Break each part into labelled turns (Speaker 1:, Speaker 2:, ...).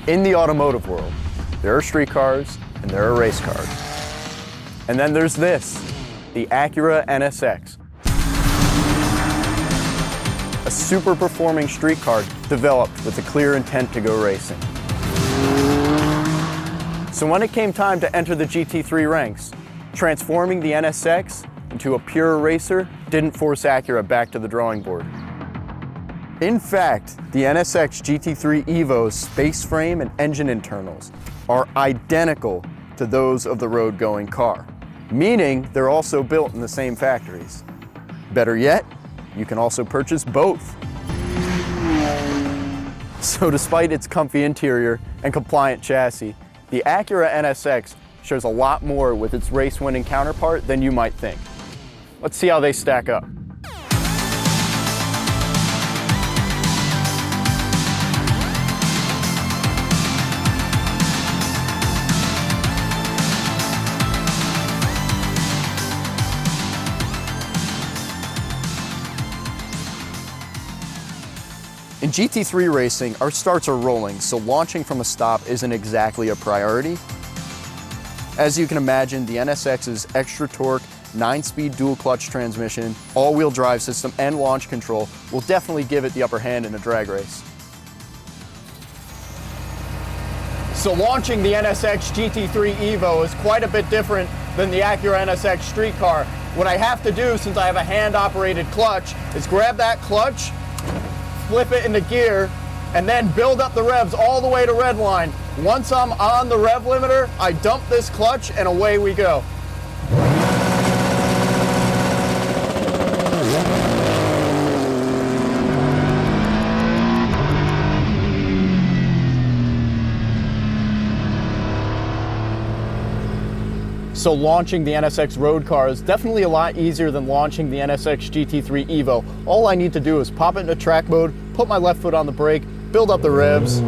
Speaker 1: In the automotive world, there are street cars and there are race cars. And then there's this, the Acura NSX. A super performing street car developed with a clear intent to go racing. So when it came time to enter the GT3 ranks, transforming the NSX into a pure racer didn't force Acura back to the drawing board. In fact, the NSX GT3 Evo's space frame and engine internals are identical to those of the road-going car, meaning they're also built in the same factories. Better yet, you can also purchase both. So despite its comfy interior and compliant chassis, the Acura NSX shares a lot more with its race-winning counterpart than you might think. Let's see how they stack up. In GT3 racing, our starts are rolling, so launching from a stop isn't exactly a priority. As you can imagine, the NSX's extra torque, 9-speed dual-clutch transmission, all-wheel drive system, and launch control will definitely give it the upper hand in a drag race. So launching the NSX GT3 Evo is quite a bit different than the Acura NSX street car. What I have to do, since I have a hand-operated clutch, is grab that clutch, flip it into gear, and then build up the revs all the way to red line. Once I'm on the rev limiter, I dump this clutch and away we go. So launching the NSX road car is definitely a lot easier than launching the NSX GT3 Evo. All I need to do is pop it into track mode, put my left foot on the brake, build up the revs.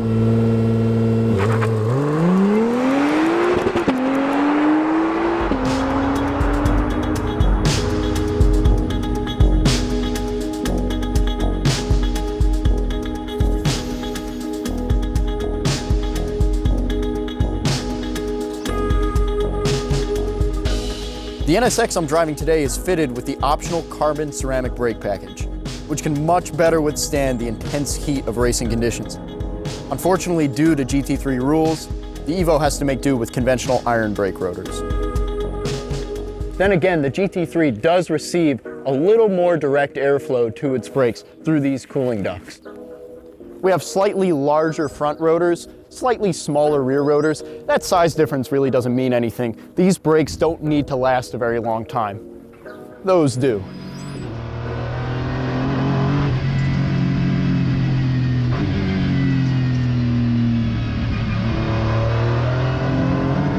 Speaker 1: The NSX I'm driving today is fitted with the optional carbon ceramic brake package, which can much better withstand the intense heat of racing conditions. Unfortunately, due to GT3 rules, the Evo has to make do with conventional iron brake rotors. Then again, the GT3 does receive a little more direct airflow to its brakes through these cooling ducts. We have slightly larger front rotors, slightly smaller rear rotors. That size difference really doesn't mean anything. These brakes don't need to last a very long time. Those do.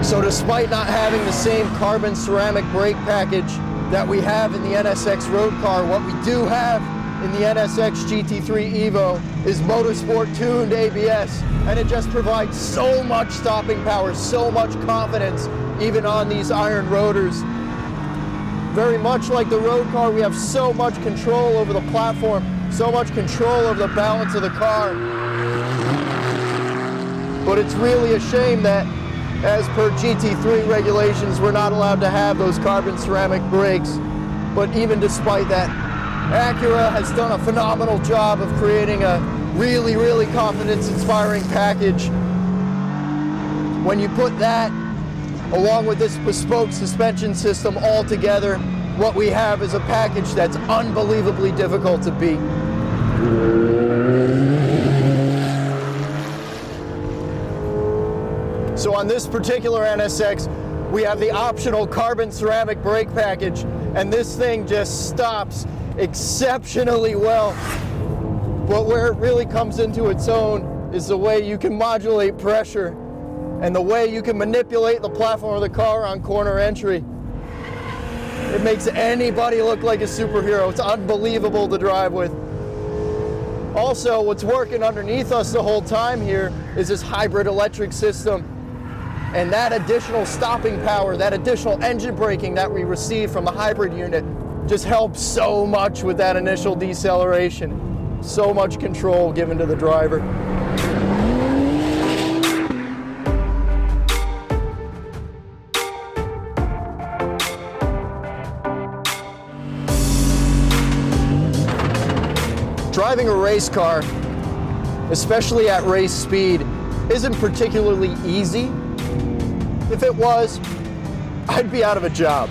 Speaker 1: So despite not having the same carbon ceramic brake package that we have in the NSX road car, what we do have in the NSX GT3 Evo is motorsport tuned ABS, and it just provides so much stopping power, so much confidence, even on these iron rotors. Very much like the road car, we have so much control over the platform, so much control over the balance of the car. But it's really a shame that, as per GT3 regulations, we're not allowed to have those carbon ceramic brakes. But even despite that, Acura has done a phenomenal job of creating a really, really confidence-inspiring package. When you put that, along with this bespoke suspension system all together, what we have is a package that's unbelievably difficult to beat. So on this particular NSX, we have the optional carbon ceramic brake package, and this thing just stops exceptionally well. But where it really comes into its own is the way you can modulate pressure and the way you can manipulate the platform of the car on corner entry. It makes anybody look like a superhero. It's unbelievable to drive with. Also, what's working underneath us the whole time here is this hybrid electric system. And that additional stopping power, that additional engine braking that we receive from the hybrid unit just helps so much with that initial deceleration. So much control given to the driver. driving a race car, especially at race speed, isn't particularly easy. If it was, I'd be out of a job.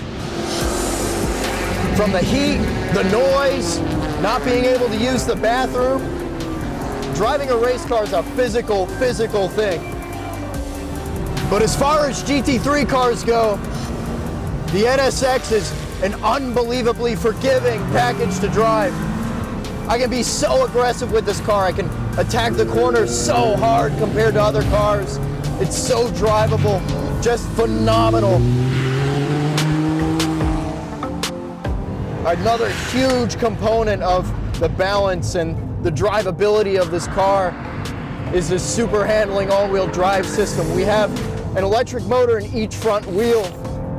Speaker 1: From the heat, the noise, not being able to use the bathroom, driving a race car is a physical thing. But as far as GT3 cars go, the NSX is an unbelievably forgiving package to drive. I can be so aggressive with this car. I can attack the corners so hard compared to other cars. It's so drivable, just phenomenal. Another huge component of the balance and the drivability of this car is this super handling all-wheel drive system. We have an electric motor in each front wheel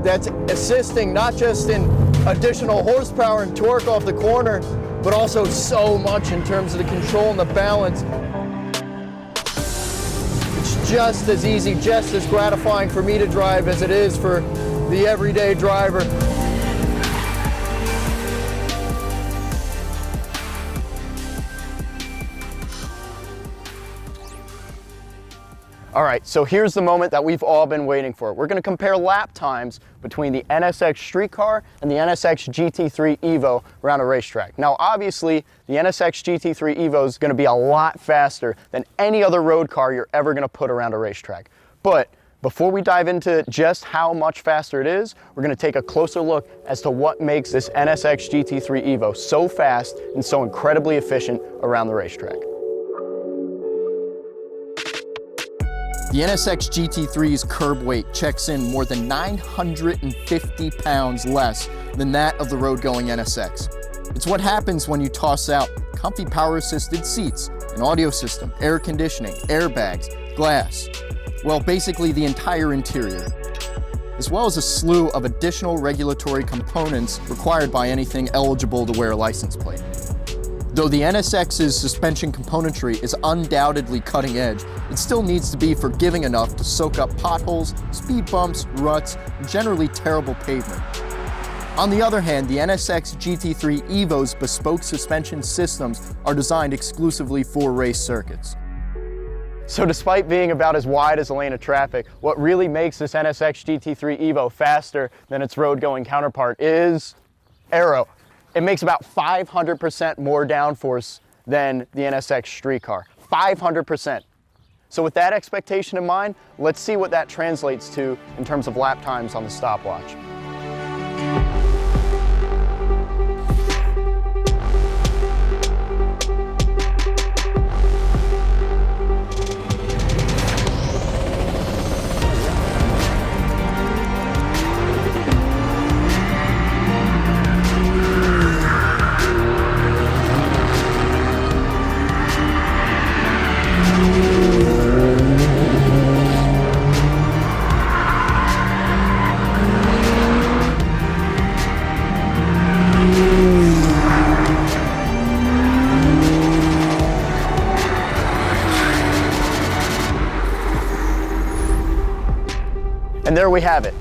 Speaker 1: that's assisting not just in additional horsepower and torque off the corner, but also so much in terms of the control and the balance. It's just as easy, just as gratifying for me to drive as it is for the everyday driver. All right, so here's the moment that we've all been waiting for. We're gonna compare lap times between the NSX Street Car and the NSX GT3 Evo around a racetrack. Now, obviously, the NSX GT3 Evo is gonna be a lot faster than any other road car you're ever gonna put around a racetrack. But before we dive into just how much faster it is, we're gonna take a closer look as to what makes this NSX GT3 Evo so fast and so incredibly efficient around the racetrack. The NSX GT3's curb weight checks in more than 950 pounds less than that of the road-going NSX. It's what happens when you toss out comfy power-assisted seats, an audio system, air conditioning, airbags, glass, well, basically the entire interior, as well as a slew of additional regulatory components required by anything eligible to wear a license plate. Though the NSX's suspension componentry is undoubtedly cutting edge, it still needs to be forgiving enough to soak up potholes, speed bumps, ruts, and generally terrible pavement. On the other hand, the NSX GT3 Evo's bespoke suspension systems are designed exclusively for race circuits. So despite being about as wide as a lane of traffic, what really makes this NSX GT3 Evo faster than its road-going counterpart is aero. It makes about 500% more downforce than the NSX Street Car. 500%. So with that expectation in mind, let's see what that translates to in terms of lap times on the stopwatch. And there we have it,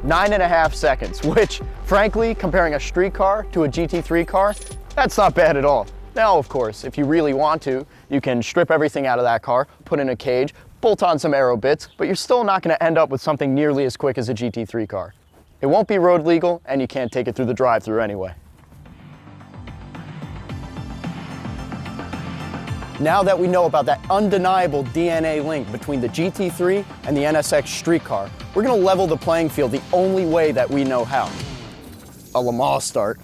Speaker 1: 9.5 seconds, which frankly, comparing a street car to a GT3 car, that's not bad at all. Now, of course, if you really want to, you can strip everything out of that car, put in a cage, bolt on some aero bits, but you're still not gonna end up with something nearly as quick as a GT3 car. It won't be road legal, and you can't take it through the drive-thru anyway. Now that we know about that undeniable DNA link between the GT3 and the NSX Street Car, we're gonna level the playing field the only way that we know how. A Le Mans start.